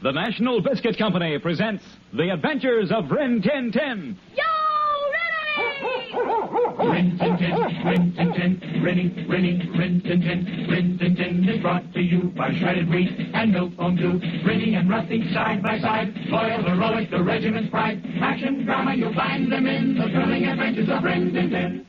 The National Biscuit Company presents The Adventures of Rin Tin Tin. Yo, ready! Rin Tin Tin, Rin Tin Tin, Rin Tin Tin, Rin Tin Tin is brought to you by shredded wheat and milk foam too. Rinny and Rusty side by side, loyal, heroic, the regiment's pride. Action, drama, you'll find them in the thrilling adventures of Rin Tin Tin.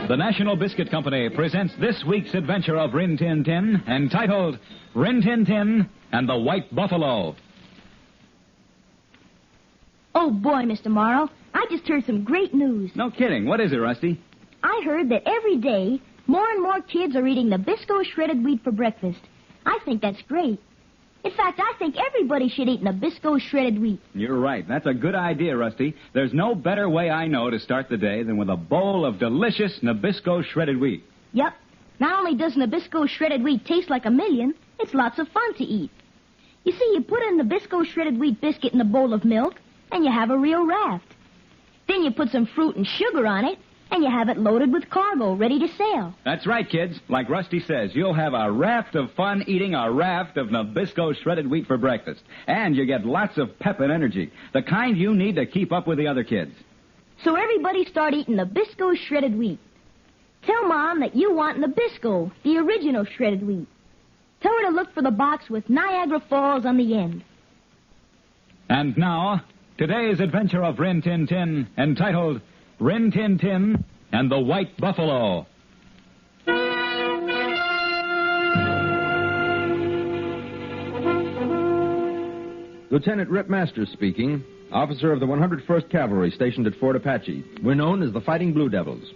The National Biscuit Company presents this week's adventure of Rin Tin Tin, entitled Rin Tin Tin and the White Buffalo. Oh, boy, Mr. Morrow, I just heard some great news. No kidding. What is it, Rusty? I heard that every day, more and more kids are eating Nabisco shredded wheat for breakfast. I think that's great. In fact, I think everybody should eat Nabisco shredded wheat. You're right. That's a good idea, Rusty. There's no better way I know to start the day than with a bowl of delicious Nabisco shredded wheat. Yep. Not only does Nabisco shredded wheat taste like a million, it's lots of fun to eat. You see, you put a Nabisco shredded wheat biscuit in a bowl of milk, and you have a real raft. Then you put some fruit and sugar on it, and you have it loaded with cargo, ready to sail. That's right, kids. Like Rusty says, you'll have a raft of fun eating a raft of Nabisco shredded wheat for breakfast. And you get lots of pep and energy, the kind you need to keep up with the other kids. So everybody start eating Nabisco shredded wheat. Tell Mom that you want Nabisco, the original shredded wheat. Tell her to look for the box with Niagara Falls on the end. And now, today's adventure of Rin Tin Tin, entitled Rin Tin Tin and the White Buffalo. Lieutenant Rip Masters speaking, officer of the 101st Cavalry stationed at Fort Apache. We're known as the Fighting Blue Devils.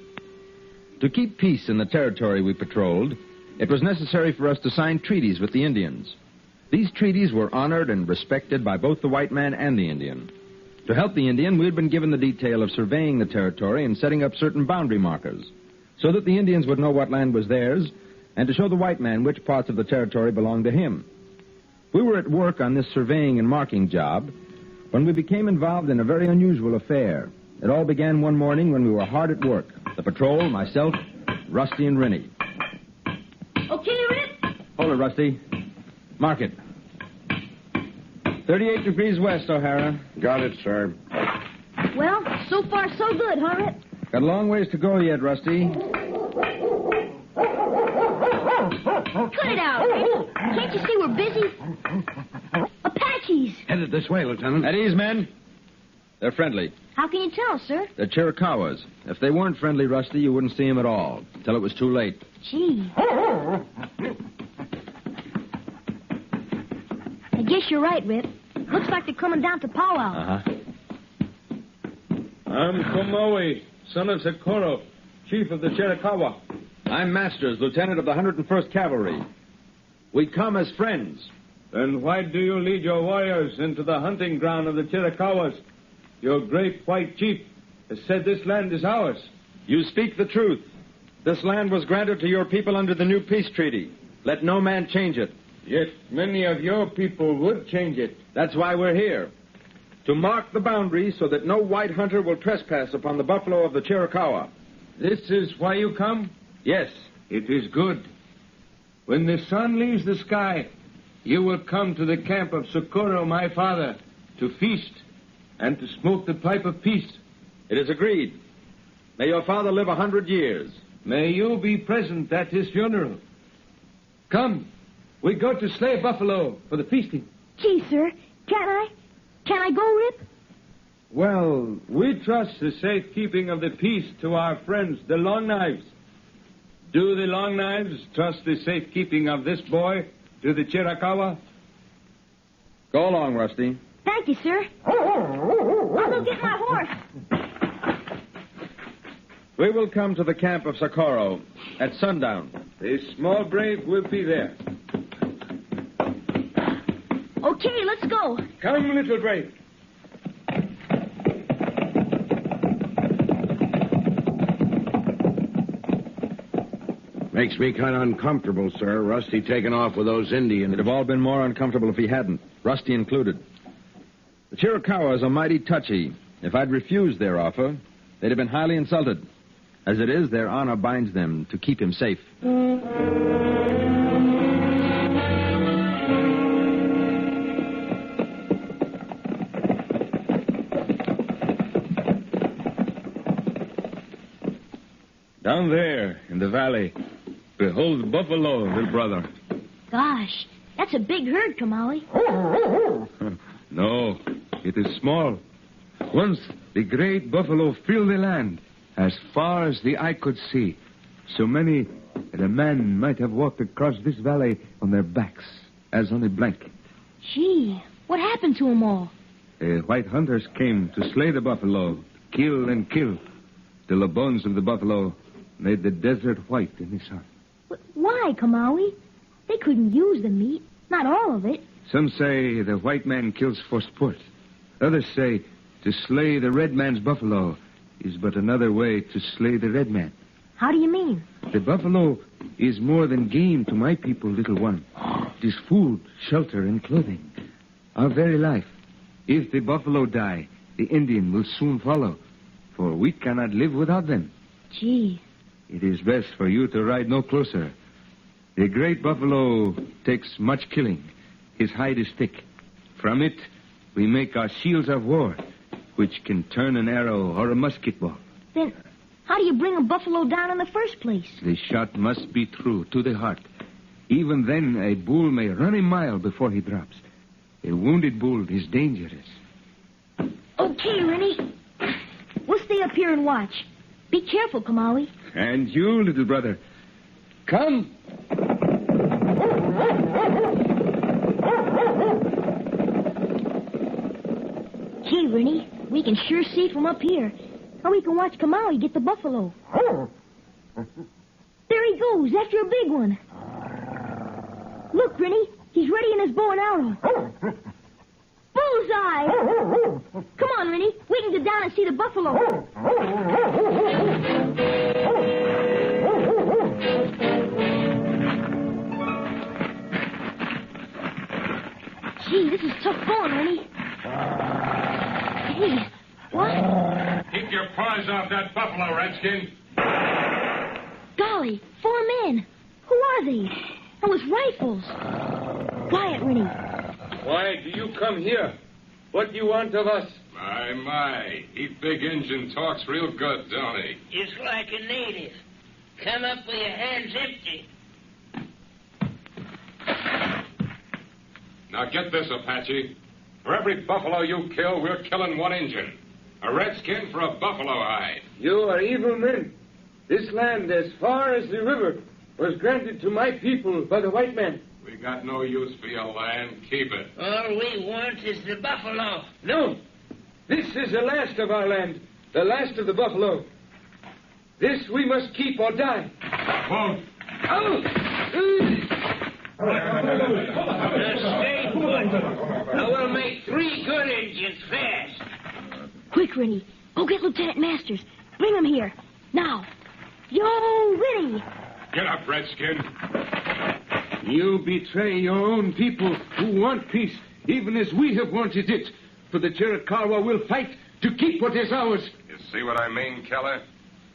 To keep peace in the territory we patrolled, it was necessary for us to sign treaties with the Indians. These treaties were honored and respected by both the white man and the Indian. To help the Indian, we had been given the detail of surveying the territory and setting up certain boundary markers, so that the Indians would know what land was theirs, and to show the white man which parts of the territory belonged to him. We were at work on this surveying and marking job when we became involved in a very unusual affair. It all began one morning when we were hard at work. The patrol, myself, Rusty, and Rinny. Okay, Rip? Hold it, Rusty. Mark it. 38 degrees west, O'Hara. Got it, sir. Well, so far so good, huh, Rip? Got a long ways to go yet, Rusty. Cut it out, Rip. Can't you see we're busy? Apaches. Headed this way, Lieutenant. At ease, men. They're friendly. How can you tell, sir? They're Chiricahuas. If they weren't friendly, Rusty, you wouldn't see them at all, till it was too late. Gee. I guess you're right, Rip. Looks like they're coming down to powwow. Uh-huh. I'm Komawe, son of Socorro, chief of the Chiricahua. I'm Masters, lieutenant of the 101st Cavalry. We come as friends. Then why do you lead your warriors into the hunting ground of the Chiricahuas? Your great white chief has said this land is ours. You speak the truth. This land was granted to your people under the new peace treaty. Let no man change it. Yet many of your people would change it. That's why we're here. To mark the boundaries so that no white hunter will trespass upon the buffalo of the Chiricahua. This is why you come? Yes. It is good. When the sun leaves the sky, you will come to the camp of Socorro, my father, to feast and to smoke the pipe of peace. It is agreed. May your father live 100 years. May you be present at his funeral. Come, we go to slay buffalo for the feasting. Gee, sir, can I go, Rip? Well, we trust the safekeeping of the peace to our friends, the Long Knives. Do the Long Knives trust the safekeeping of this boy to the Chiricahua? Go along, Rusty. Thank you, sir. I'll go get my horse. We will come to the camp of Socorro at sundown. The small brave will be there. Okay, let's go. Come, little brave. Makes me kind of uncomfortable, sir. Rusty taking off with those Indians. It'd have all been more uncomfortable if he hadn't, Rusty included. The Chiricahuas are mighty touchy. If I'd refused their offer, they'd have been highly insulted. As it is, their honor binds them to keep him safe. Down there in the valley, behold buffalo, little brother. Gosh, that's a big herd, Kamali. No, it is small. Once the great buffalo filled the land as far as the eye could see. So many that a man might have walked across this valley on their backs as on a blanket. Gee, what happened to them all? The white hunters came to slay the buffalo, kill and kill, till the bones of the buffalo made the desert white in the sun. But why, Kamali? They couldn't use the meat, not all of it. Some say the white man kills for sport. Others say to slay the red man's buffalo is but another way to slay the red man. How do you mean? The buffalo is more than game to my people, little one. It is food, shelter, and clothing. Our very life. If the buffalo die, the Indian will soon follow, for we cannot live without them. Gee. It is best for you to ride no closer. The great buffalo takes much killing. His hide is thick. From it, we make our shields of war, which can turn an arrow or a musket ball. Then how do you bring a buffalo down in the first place? The shot must be true to the heart. Even then, a bull may run a mile before he drops. A wounded bull is dangerous. Okay, Rennie. We'll stay up here and watch. Be careful, Kamali. And you, little brother. Come. Gee, Rennie, we can sure see from up here. And we can watch Kamali get the buffalo. There he goes, after a big one. Look, Rennie, he's ready in his bow and arrow. Bullseye! Come on, Rennie, we can go down and see the buffalo. Gee, this is tough going, Rennie. Hey, what? Keep your paws off that buffalo, Redskin. Golly, 4 men. Who are they? And with rifles. Quiet, Rennie. Why do you come here? What do you want of us? My. He big Injun talks real good, don't he? Just like a native. Come up with your hands empty. Now get this, Apache. For every buffalo you kill, we're killing 1 Injun. A redskin for a buffalo hide. You are evil men. This land, as far as the river, was granted to my people by the white man. We got no use for your land. Keep it. All we want is the buffalo. No. This is the last of our land. The last of the buffalo. This we must keep or die. Won't. Now stay put. I will make 3 good Indians fast. Quick, Rennie. Go get Lieutenant Masters. Bring him here. Now. Yo, Rennie. Get up, Redskin. You betray your own people who want peace, even as we have wanted it. For the Chiricahua will fight to keep what is ours. You see what I mean, Keller?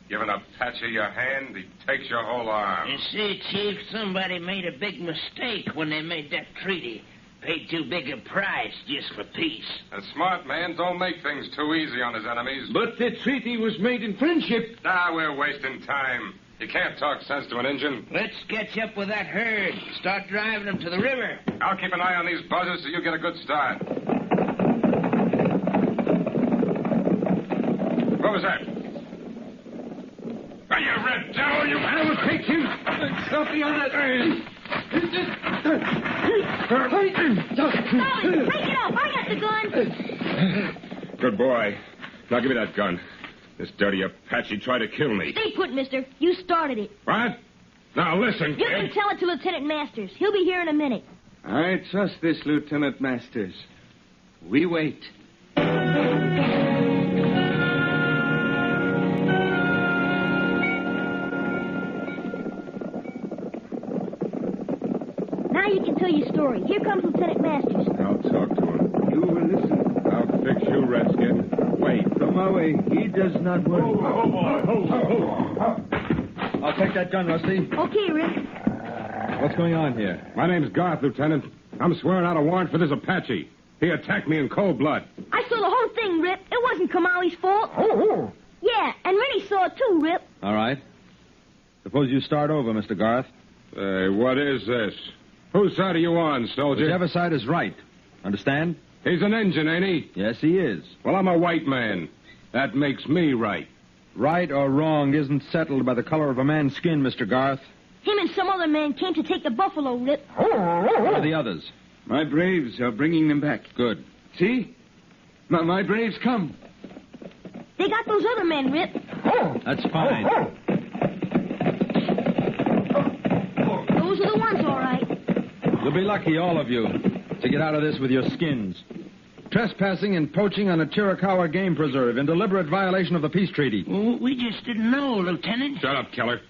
Giving Apache your hand, he takes your whole arm. You see, Chief, somebody made a big mistake when they made that treaty. Paid too big a price just for peace. A smart man don't make things too easy on his enemies. But the treaty was made in friendship. We're wasting time. You can't talk sense to an Injun. Let's catch up with that herd. Start driving them to the river. I'll keep an eye on these buzzers so you get a good start. What was that? Are you red devil? You I will take him. Stop me on that. Golly, break it up. I got the gun. Good boy. Now give me that gun. This dirty Apache tried to kill me. Stay put, mister. You started it. What? Now listen, You can kid. tell it to Lieutenant Masters. He'll be here in a minute. I trust this, Lieutenant Masters. We wait. Now you can tell your story. Here comes Lieutenant Masters. I'll talk to him. You will listen. I'll fix you, Redskin. Wait, the Maui. He does not worry. I'll take that gun, Rusty. Okay, Rip. What's going on here? My name's Garth, Lieutenant. I'm swearing out a warrant for this Apache. He attacked me in cold blood. I saw the whole thing, Rip. It wasn't Kamali's fault. Yeah, and Rennie saw it too, Rip. All right. Suppose you start over, Mr. Garth. Hey, what is this? Whose side are you on, soldier? Whichever side is right. Understand? He's an Injun, ain't he? Yes, he is. Well, I'm a white man. That makes me right. Right or wrong isn't settled by the color of a man's skin, Mr. Garth. Him and some other man came to take the buffalo, Rip. Where are the others? My braves are bringing them back. Good. See? My braves come. They got those other men, Rip. That's fine. Those are the ones, all right. You'll be lucky, all of you, to get out of this with your skins. Trespassing and poaching on a Chiricahua game preserve in deliberate violation of the peace treaty. Oh, we just didn't know, Lieutenant. Shut up, Keller.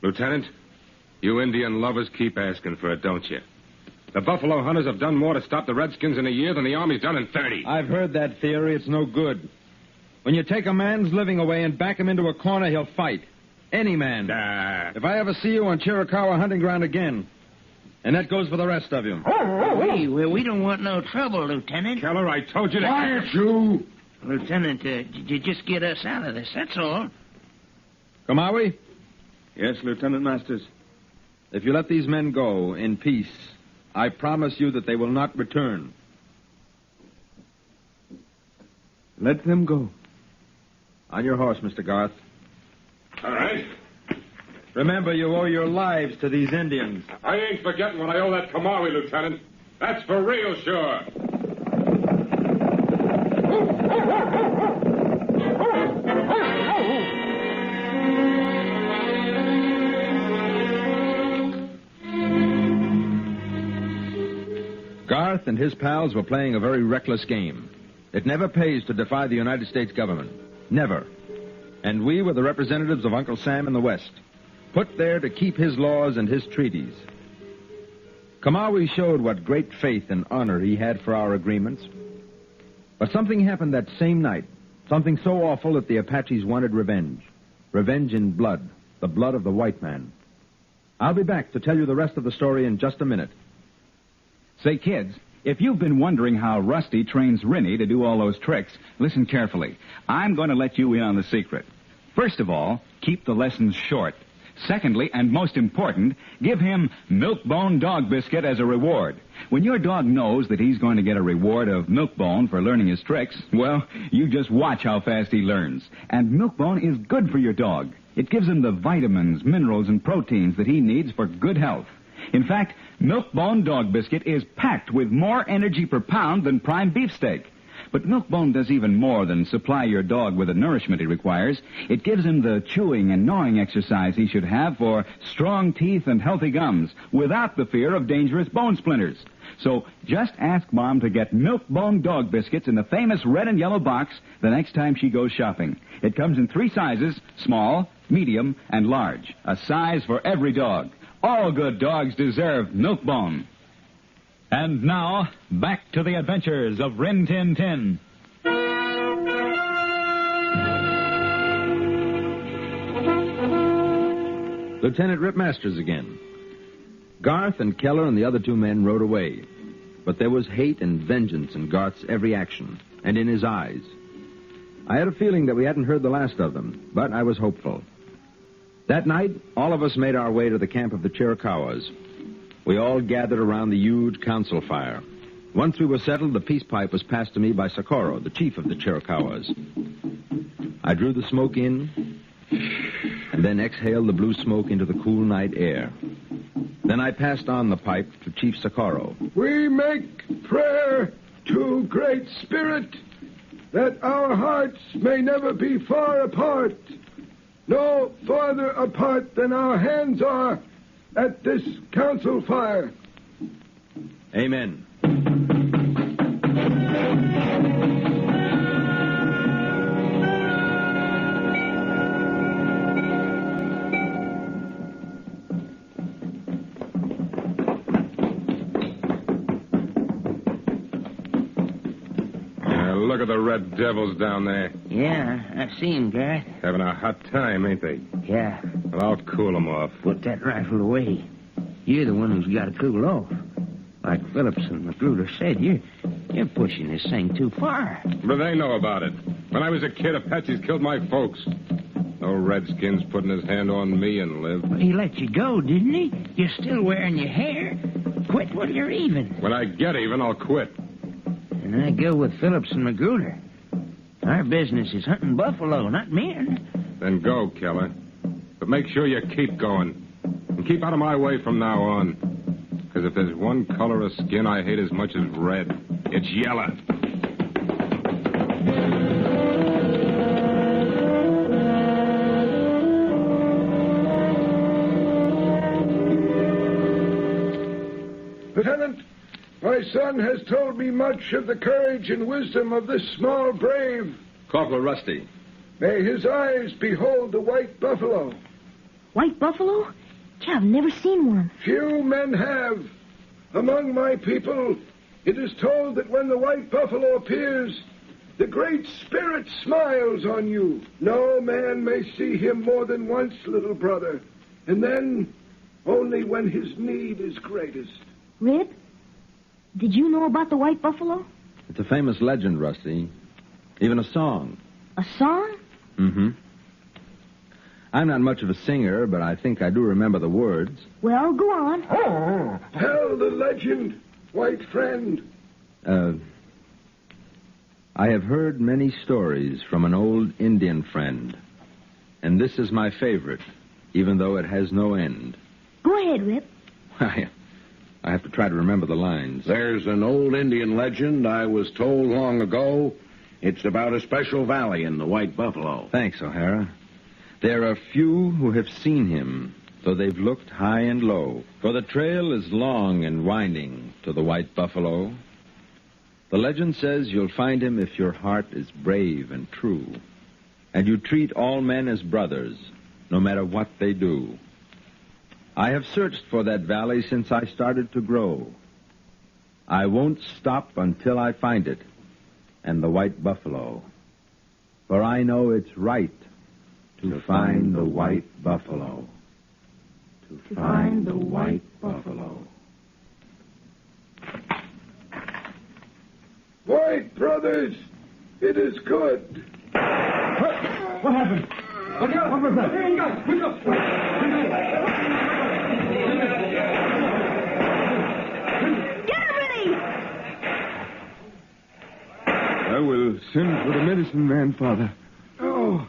Lieutenant, you Indian lovers keep asking for it, don't you? The buffalo hunters have done more to stop the Redskins in a year than the Army's done in 30. I've heard that theory. It's no good. When you take a man's living away and back him into a corner, he'll fight. Any man. If I ever see you on Chiricahua hunting ground again, and that goes for the rest of you. We don't want no trouble, Lieutenant. Keller, I told you to... Quiet, you! Lieutenant, you just get us out of this, that's all. Kamawi, Yes, Lieutenant Masters. if you let these men go in peace, I promise you that they will not return. Let them go. On your horse, Mr. Garth. All right. Remember, you owe your lives to these Indians. I ain't forgetting what I owe that Kamawi, Lieutenant. That's for real, sure. Garth and his pals were playing a very reckless game. It never pays to defy the United States government. Never. And we were the representatives of Uncle Sam in the West, put there to keep his laws and his treaties. Kamawi showed what great faith and honor he had for our agreements. But something happened that same night, something so awful that the Apaches wanted revenge. Revenge in blood, the blood of the white man. I'll be back to tell you the rest of the story in just a minute. Say, kids, if you've been wondering how Rusty trains Rennie to do all those tricks, listen carefully. I'm going to let you in on the secret. First of all, keep the lessons short. Secondly, and most important, give him Milkbone Dog Biscuit as a reward. When your dog knows that he's going to get a reward of Milkbone for learning his tricks, well, you just watch how fast he learns. And Milkbone is good for your dog. It gives him the vitamins, minerals, and proteins that he needs for good health. In fact, Milkbone Dog Biscuit is packed with more energy per pound than prime beefsteak. But Milkbone does even more than supply your dog with the nourishment he requires. It gives him the chewing and gnawing exercise he should have for strong teeth and healthy gums, without the fear of dangerous bone splinters. So just ask Mom to get Milkbone Dog Biscuits in the famous red and yellow box the next time she goes shopping. It comes in 3 sizes, small, medium, and large. A size for every dog. All good dogs deserve Milkbone. And now, back to the adventures of Rin Tin Tin. Lieutenant Rip Masters again. Garth and Keller and the other 2 men rode away. But there was hate and vengeance in Garth's every action, and in his eyes. I had a feeling that we hadn't heard the last of them, but I was hopeful. That night, all of us made our way to the camp of the Chiricahuas. We all gathered around the huge council fire. Once we were settled, the peace pipe was passed to me by Socorro, the chief of the Chiricahuas. I drew the smoke in, and then exhaled the blue smoke into the cool night air. Then I passed on the pipe to Chief Socorro. We make prayer to Great Spirit that our hearts may never be far apart, no farther apart than our hands are at this council fire. Amen. look at the red devils down there. Yeah, I see him, Garth. Having a hot time, ain't they? Yeah. Well, I'll cool them off. Put that rifle away. You're the one who's got to cool off. Like Phillips and Magruder said, you're pushing this thing too far. But they know about it. When I was a kid, Apaches killed my folks. No Redskins putting his hand on me and live. Well, he let you go, didn't he? You're still wearing your hair. Quit while you're even. When I get even, I'll quit. And I go with Phillips and Magruder. Our business is hunting buffalo, not men. Then go, Keller. But make sure you keep going. And keep out of my way from now on. Because if there's one color of skin I hate as much as red, it's yellow. Lieutenant, my son has told me much of the courage and wisdom of this small brave. Corporal Rusty. May his eyes behold the white buffalo. White buffalo? Gee, I've never seen one. Few men have. Among my people, it is told that when the white buffalo appears, the Great Spirit smiles on you. No man may see him more than once, little brother, and then only when his need is greatest. Rib, did you know about the white buffalo? It's a famous legend, Rusty. Even a song. A song? Mm-hmm. I'm not much of a singer, but I think I do remember the words. Well, go on. Tell the legend, white friend. I have heard many stories from an old Indian friend, and this is my favorite, even though it has no end. Go ahead, Rip. I have to try to remember the lines. There's an old Indian legend I was told long ago. It's about a special valley in the White Buffalo. Thanks, O'Hara. There are few who have seen him, though they've looked high and low. For the trail is long and winding to the White Buffalo. The legend says you'll find him if your heart is brave and true, and you treat all men as brothers, no matter what they do. I have searched for that valley since I started to grow. I won't stop until I find it, and the White Buffalo. For I know it's right to find the White Buffalo. To find the White Buffalo. White brothers, it is good. What happened? What was that? Look up. Get ready! I will send for the medicine man, Father. Oh,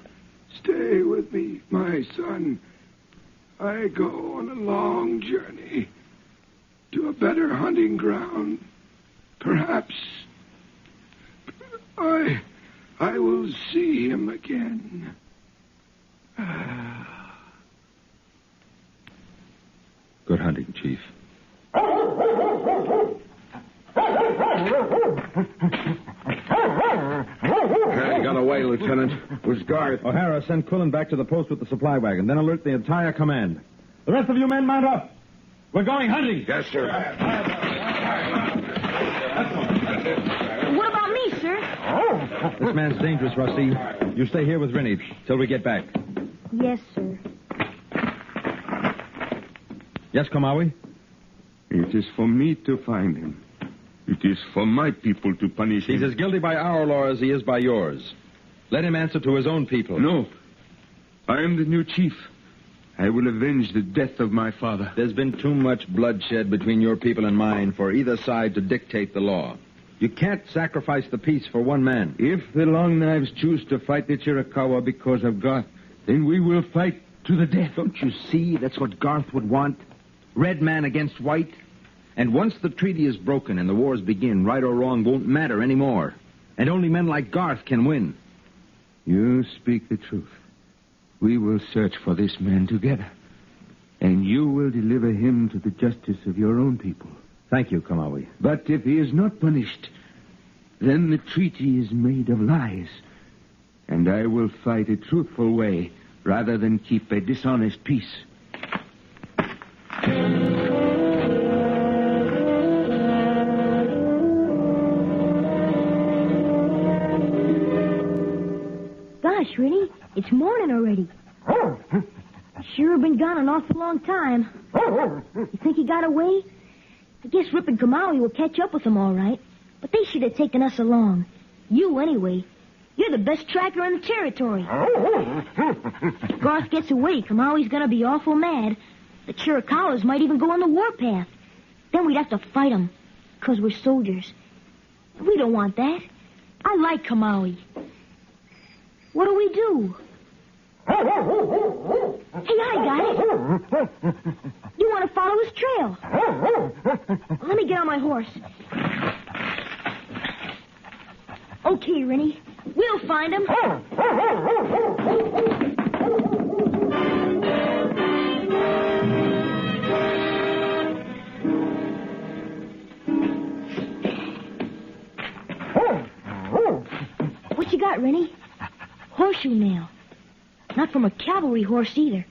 stay with me, my son. I go on a long journey to a better hunting ground. Perhaps I will see him again. Good hunting, Chief. He got away, Lieutenant. It was Garth. O'Hara, send Quillen back to the post with the supply wagon, then alert the entire command. The rest of you men mount up. We're going hunting. Yes, sir. What about me, sir? This man's dangerous, Rusty. You stay here with Rennie till we get back. Yes, sir. Yes, Komawi? It is for me to find him. It is for my people to punish him. He's as guilty by our law as he is by yours. Let him answer to his own people. No. I am the new chief. I will avenge the death of my father. There's been too much bloodshed between your people and mine for either side to dictate the law. You can't sacrifice the peace for one man. If the Long Knives choose to fight the Chiricahua because of Garth, then we will fight to the death. Don't you see that's what Garth would want? Red man against white? And once the treaty is broken and the wars begin, right or wrong won't matter anymore. And only men like Garth can win. You speak the truth. We will search for this man together. And you will deliver him to the justice of your own people. Thank you, Komawi. But if he is not punished, then the treaty is made of lies. And I will fight a truthful way rather than keep a dishonest peace. Gosh, Rennie, it's morning already. Sure been gone an awful long time. You think he got away? I guess Rip and Kamali will catch up with him all right. But they should have taken us along. You, anyway. You're the best tracker in the territory. If Garth gets away, Kamali's gonna be awful mad. The Chiricahuas might even go on the warpath. Then we'd have to fight them, 'cause we're soldiers. We don't want that. I like Kamali. What do we do? Hey, I got it. You want to follow his trail? Let me get on my horse. Okay, Rennie. We'll find him. What you got, Rennie? Horseshoe nail. Not from a cavalry horse either.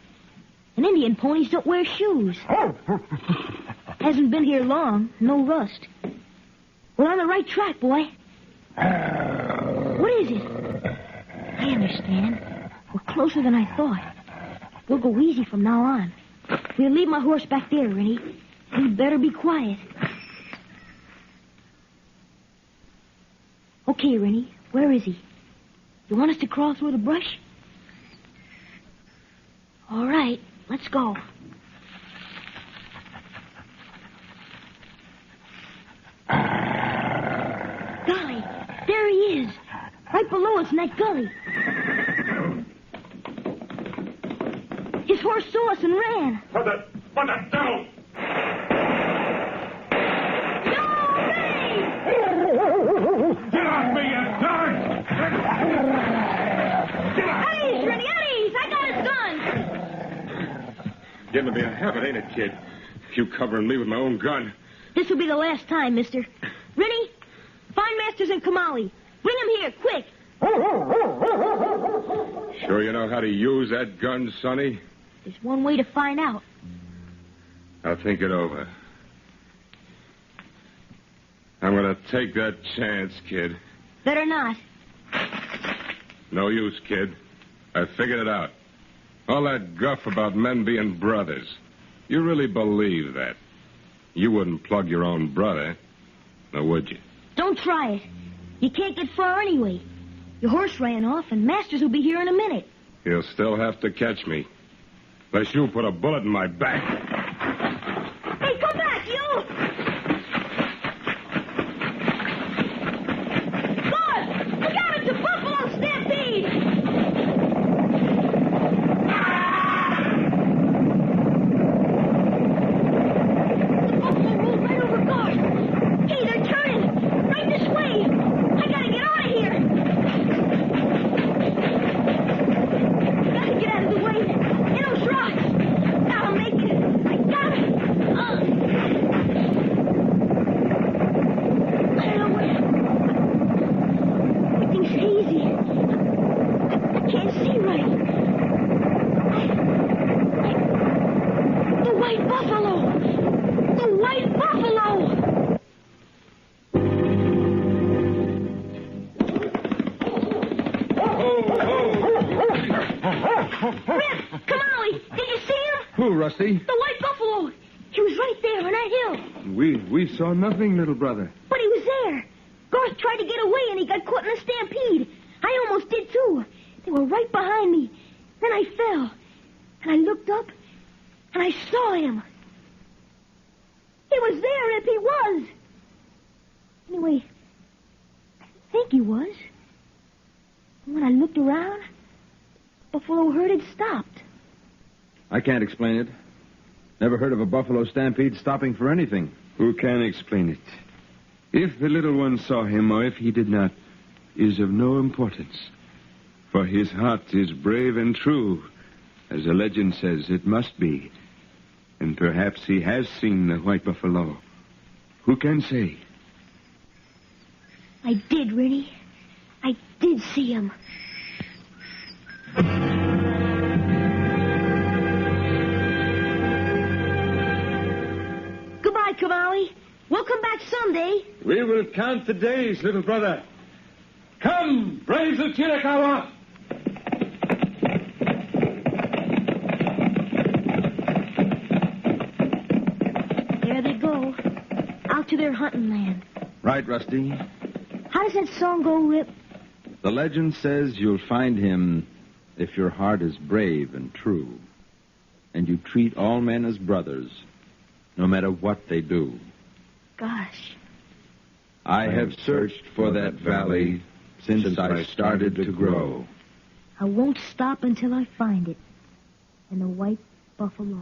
And Indian ponies don't wear shoes. Hasn't been here long. No rust. We're on the right track, boy. What is it? I understand. We're closer than I thought. We'll go easy from now on. We'll leave my horse back there, Rennie. You better be quiet. Okay, Rennie. Where is he? You want us to crawl through the brush? All right, let's go. Golly, there he is. Right below us in that gully. His horse saw us and ran. Put that down! Get off me, you dog! At ease, Rennie, at ease. I got his gun. Getting to be a habit, ain't it, kid? You covering me with my own gun. This will be the last time, mister. Rennie, find Masters and Kamali. Bring him here, quick. Sure you know how to use that gun, Sonny? There's one way to find out. I'll think it over. I'm going to take that chance, kid. Better not. No use, kid. I figured it out. All that guff about men being brothers. You really believe that? You wouldn't plug your own brother, now would you? Don't try it. You can't get far anyway. Your horse ran off, and Masters will be here in a minute. He'll still have to catch me. Unless you put a bullet in my back. Hey, come back, you! Good! Look out, it's a buffalo stampede! The buffalo rolled right over Garth. Hey, they're turning! Right this way! I gotta get out of here! Gotta get out of the way! In those rocks! That'll make it! I got it! I don't know where... Everything's hazy. I can't see right. The white buffalo! The white buffalo! Rip! Kamali! Did you see him? Who, Rusty? The white buffalo! He was right there on that hill. We saw nothing, little brother. But he was there. Garth tried to get away and he got caught in a stampede. I almost did too. They were right behind me. Then I fell. And I looked up and I saw him. He was there, Rip, he was. Anyway, I think he was. And when I looked around, buffalo herd had stopped. I can't explain it. Never heard of a buffalo stampede stopping for anything. Who can explain it? If the little one saw him or if he did not is of no importance. For his heart is brave and true, as the legend says it must be. And perhaps he has seen the white buffalo. Who can say? I did, Rennie. I did see him. Goodbye, Kamali. We'll come back someday. We will count the days, little brother. Come, braves of Chiricahua! their hunting land. Right, Rusty. How does that song go, Rip? The legend says you'll find him if your heart is brave and true, and you treat all men as brothers, no matter what they do. Gosh. I have searched for that valley since I started to grow. I won't stop until I find it. And the white buffalo.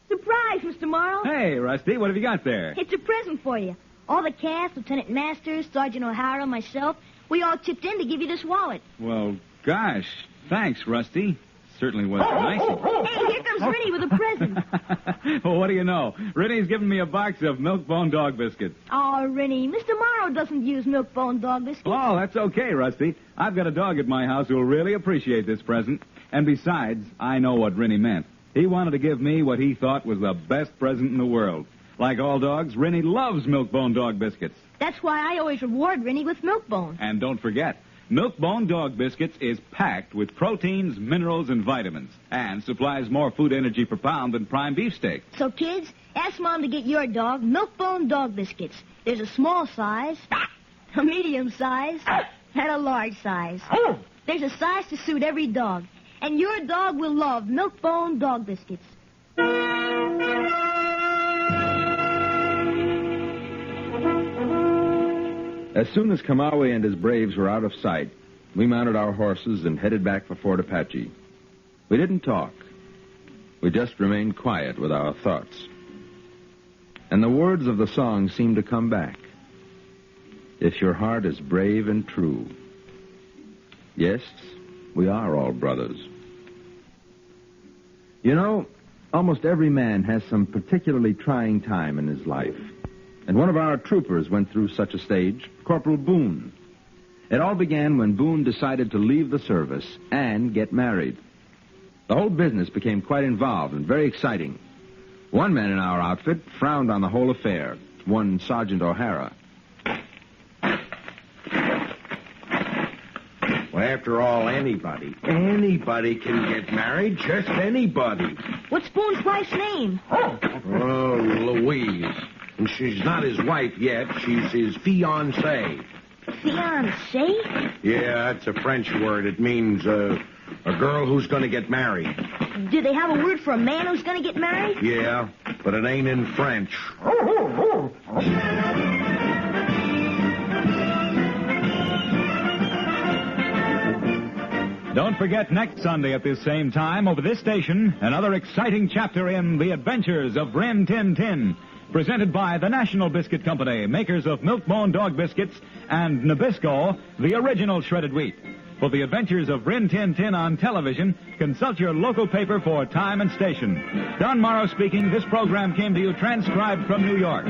Surprise, Mr. Morrow. Hey, Rusty, what have you got there? It's a present for you. All the cast, Lieutenant Masters, Sergeant O'Hara, myself, we all chipped in to give you this wallet. Well, gosh, thanks, Rusty. Certainly was nice. Hey, here comes Rennie with a present. Well, what do you know? Rennie's giving me a box of Milk-Bone dog biscuits. Oh, Rennie, Mr. Morrow doesn't use Milk-Bone dog biscuits. Oh, that's okay, Rusty. I've got a dog at my house who'll really appreciate this present. And besides, I know what Rennie meant. He wanted to give me what he thought was the best present in the world. Like all dogs, Rennie loves Milk-Bone dog biscuits. That's why I always reward Rennie with Milk-Bone. And don't forget, Milk-Bone dog biscuits is packed with proteins, minerals, and vitamins, and supplies more food energy per pound than prime beefsteak. So, kids, ask Mom to get your dog Milk-Bone dog biscuits. There's a small size, a medium size, and a large size. There's a size to suit every dog. And your dog will love Milk-Bone dog biscuits. As soon as Kamawe and his braves were out of sight, we mounted our horses and headed back for Fort Apache. We didn't talk. We just remained quiet with our thoughts. And the words of the song seemed to come back. If your heart is brave and true. Yes, we are all brothers. You know, almost every man has some particularly trying time in his life. And one of our troopers went through such a stage, Corporal Boone. It all began when Boone decided to leave the service and get married. The whole business became quite involved and very exciting. One man in our outfit frowned on the whole affair, one Sergeant O'Hara. Well, after all, anybody can get married, just anybody. What's Boone's wife's name? Oh, Louise. And she's not his wife yet. She's his fiancée. Fiancée? Yeah, that's a French word. It means a girl who's going to get married. Do they have a word for a man who's going to get married? Yeah, but it ain't in French. Don't forget next Sunday at this same time over this station, another exciting chapter in The Adventures of Rin Tin Tin, presented by the National Biscuit Company, makers of Milk-Bone dog biscuits, and Nabisco, the original shredded wheat. For The Adventures of Rin Tin Tin on television, consult your local paper for time and station. Don Morrow speaking. This program came to you transcribed from New York.